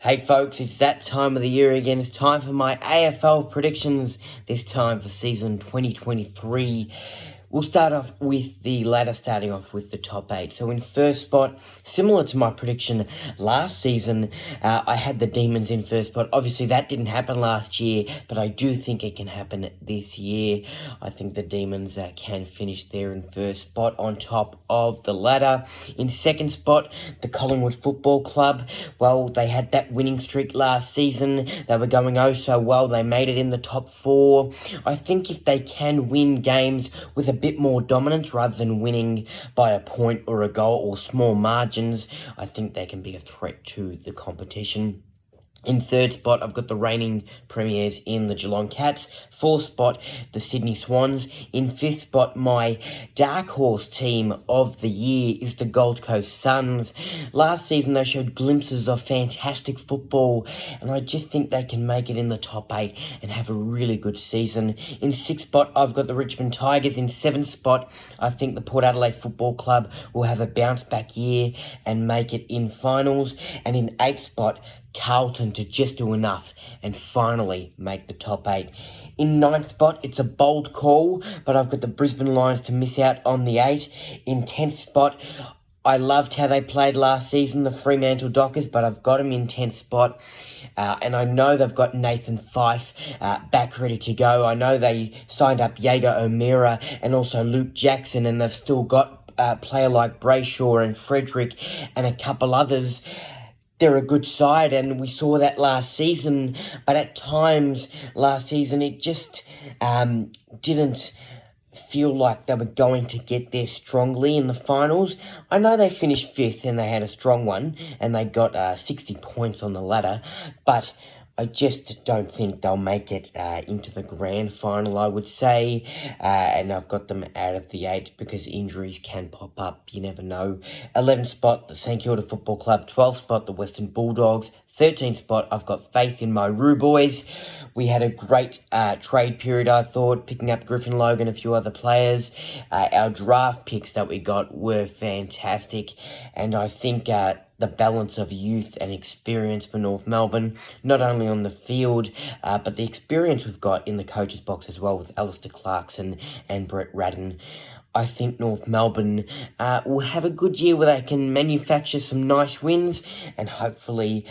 Hey folks, it's that time of the year again. It's time for my AFL predictions, this time for season 2023. We'll start off with the ladder, starting off with the top 8. So in first spot, similar to my prediction last season, I had the Demons in first spot. Obviously, that didn't happen last year, but I do think it can happen this year. I think the Demons can finish there in first spot on top of the ladder. In second spot, the Collingwood Football Club. Well, they had that winning streak last season. They were going oh so well. They made it in the top 4. I think if they can win games with a bit more dominance rather than winning by a point or a goal or small margins, I think they can be a threat to the competition. In third spot, I've got the reigning premiers in the Geelong Cats. Fourth spot, the Sydney Swans. In fifth spot, my dark horse team of the year is the Gold Coast Suns. Last season, they showed glimpses of fantastic football, and I just think they can make it in the top 8 and have a really good season. In sixth spot, I've got the Richmond Tigers. In seventh spot, I think the Port Adelaide Football Club will have a bounce-back year and make it in finals. And in eighth spot, Carlton to just do enough and finally make the top 8. In ninth spot, it's a bold call, but I've got the Brisbane Lions to miss out on the 8. In 10th spot, I loved how they played last season, the Fremantle Dockers, but I've got them in 10th spot. And I know they've got Nathan Fyfe back ready to go. I know they signed up Jaeger O'Meara and also Luke Jackson, and they've still got a player like Brayshaw and Frederick and a couple others. They're a good side, and we saw that last season, but at times last season it just didn't feel like they were going to get there strongly in the finals. I know they finished 5th and they had a strong one, and they got 60 points on the ladder, but I just don't think they'll make it into the grand final, I would say. And I've got them out of the 8 because injuries can pop up. You never know. 11th spot, the St Kilda Football Club. 12th spot, the Western Bulldogs. 13th spot, I've got faith in my Roo Boys. We had a great trade period, I thought, picking up Griffin Logan, a few other players. Our draft picks that we got were fantastic. And I think the balance of youth and experience for North Melbourne, not only on the field, but the experience we've got in the coach's box as well with Alistair Clarkson and Brett Radden. I think North Melbourne will have a good year where they can manufacture some nice wins, and hopefully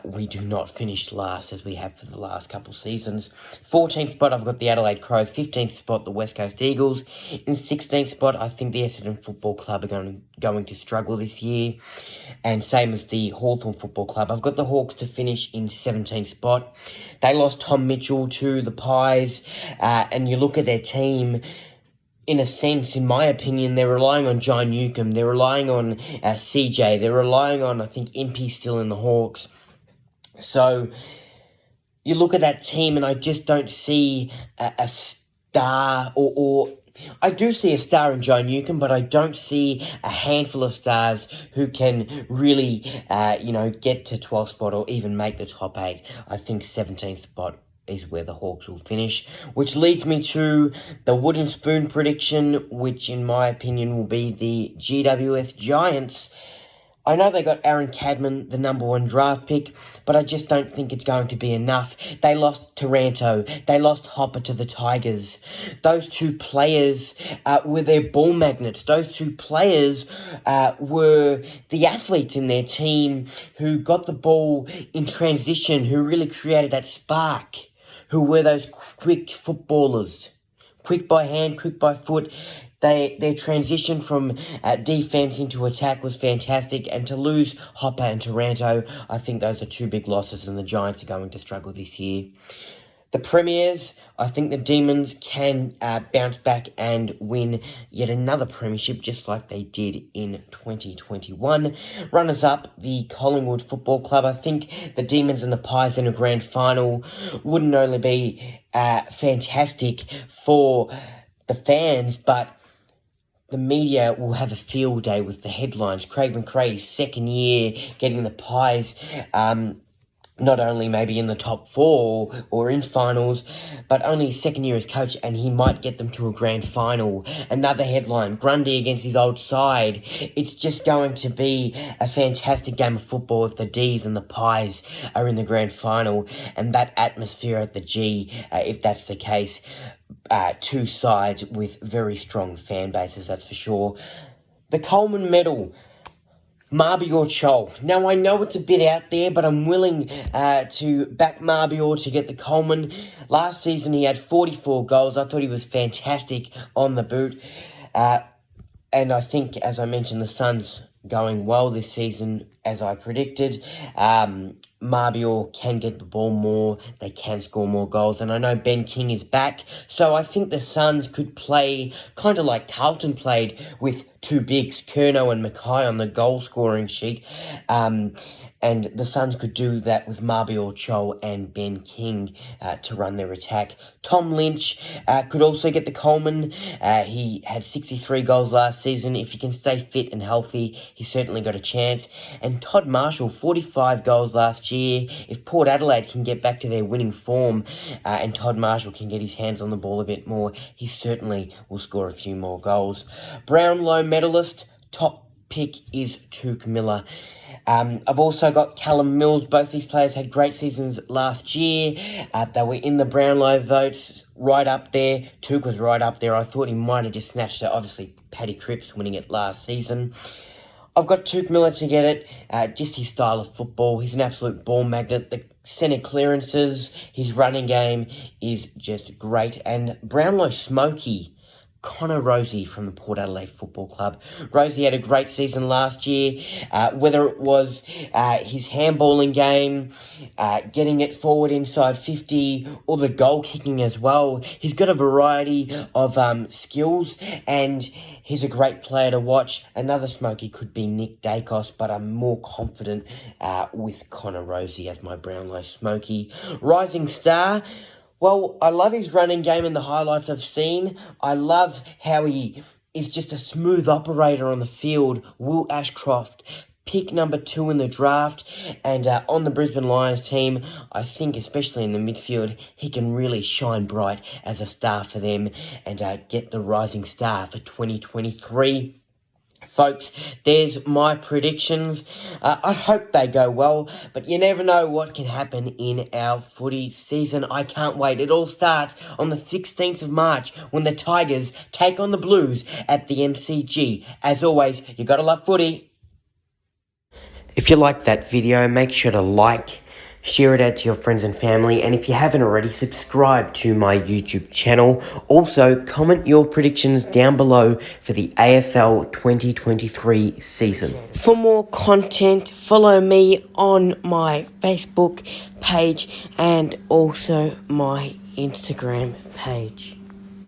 we do not finish last as we have for the last couple seasons. 14th spot, I've got the Adelaide Crows. 15th spot, the West Coast Eagles. In 16th spot, I think the Essendon Football Club are going to struggle this year, and same as the Hawthorn Football Club. I've got the Hawks to finish in 17th spot. They lost Tom Mitchell to the Pies, and you look at their team. In a sense, in my opinion, they're relying on John Newcomb. They're relying on CJ. They're relying on, I think, MP still in the Hawks. So you look at that team, and I just don't see a star, or I do see a star in John Newcomb, but I don't see a handful of stars who can really, get to 12th spot or even make the top 8. I think 17th spot is where the Hawks will finish, which leads me to the wooden spoon prediction, which in my opinion will be the GWS Giants. I know they got Aaron Cadman, the number 1 draft pick, but I just don't think it's going to be enough. They lost Taranto. They lost Hopper to the Tigers. Those 2 players were their ball magnets. Those 2 players were the athletes in their team who got the ball in transition, who really created that spark, who were those quick footballers. Quick by hand, quick by foot. Their transition from defense into attack was fantastic, and to lose Hopper and Taranto, I think those are 2 big losses, and the Giants are going to struggle this year. The Premiers, I think the Demons can bounce back and win yet another premiership, just like they did in 2021. Runners-up, the Collingwood Football Club. I think the Demons and the Pies in a grand final wouldn't only be fantastic for the fans, but the media will have a field day with the headlines. Craig McRae's second year getting the Pies not only maybe in the top 4 or in finals, but only his second year as coach, and he might get them to a grand final. Another headline, Grundy against his old side. It's just going to be a fantastic game of football if the Ds and the Pies are in the grand final, and that atmosphere at the G, if that's the case. Two sides with very strong fan bases, that's for sure. The Coleman Medal. Marbior Chol. Now, I know it's a bit out there, but I'm willing to back Marbior to get the Coleman. Last season, he had 44 goals. I thought he was fantastic on the boot. And I think, as I mentioned, the Suns going well this season, as I predicted. Marbior can get the ball more. They can score more goals. And I know Ben King is back. So I think the Suns could play kind of like Carlton played with two bigs, Curnow and Mackay, on the goal-scoring sheet. And the Suns could do that with Marbior Chol and Ben King to run their attack. Tom Lynch could also get the Coleman. He had 63 goals last season. If he can stay fit and healthy, he's certainly got a chance. And Todd Marshall, 45 goals last year. If Port Adelaide can get back to their winning form and Todd Marshall can get his hands on the ball a bit more, he certainly will score a few more goals. Brownlow medalist, top pick is Tuke Miller. I've also got Callum Mills. Both these players had great seasons last year. They were in the Brownlow votes, right up there. Tuke was right up there. I thought he might have just snatched it. Obviously, Paddy Cripps winning it last season. I've got Tuke Miller to get it. Just his style of football. He's an absolute ball magnet. The centre clearances, his running game is just great. And Brownlow Smokey, Connor Rosie from the Port Adelaide Football Club. Rosie had a great season last year, whether it was his handballing game, getting it forward inside 50, or the goal kicking as well. He's got a variety of skills, and he's a great player to watch. Another smoky could be Nick Dacos, but I'm more confident with Connor Rosie as my Brownlow smoky. Rising star. Well, I love his running game and the highlights I've seen. I love how he is just a smooth operator on the field. Will Ashcroft, pick number 2 in the draft. And on the Brisbane Lions team, I think especially in the midfield, he can really shine bright as a star for them and get the rising star for 2023. Folks, there's my predictions. I hope they go well, but you never know what can happen in our footy season. I can't wait. It all starts on the 16th of March when the Tigers take on the Blues at the MCG. As always, you gotta love footy. If you liked that video, make sure to like, share it out to your friends and family, and if you haven't already, subscribe to my YouTube channel. Also, comment your predictions down below for the AFL 2023 season. For more content, follow me on my Facebook page and also my Instagram page.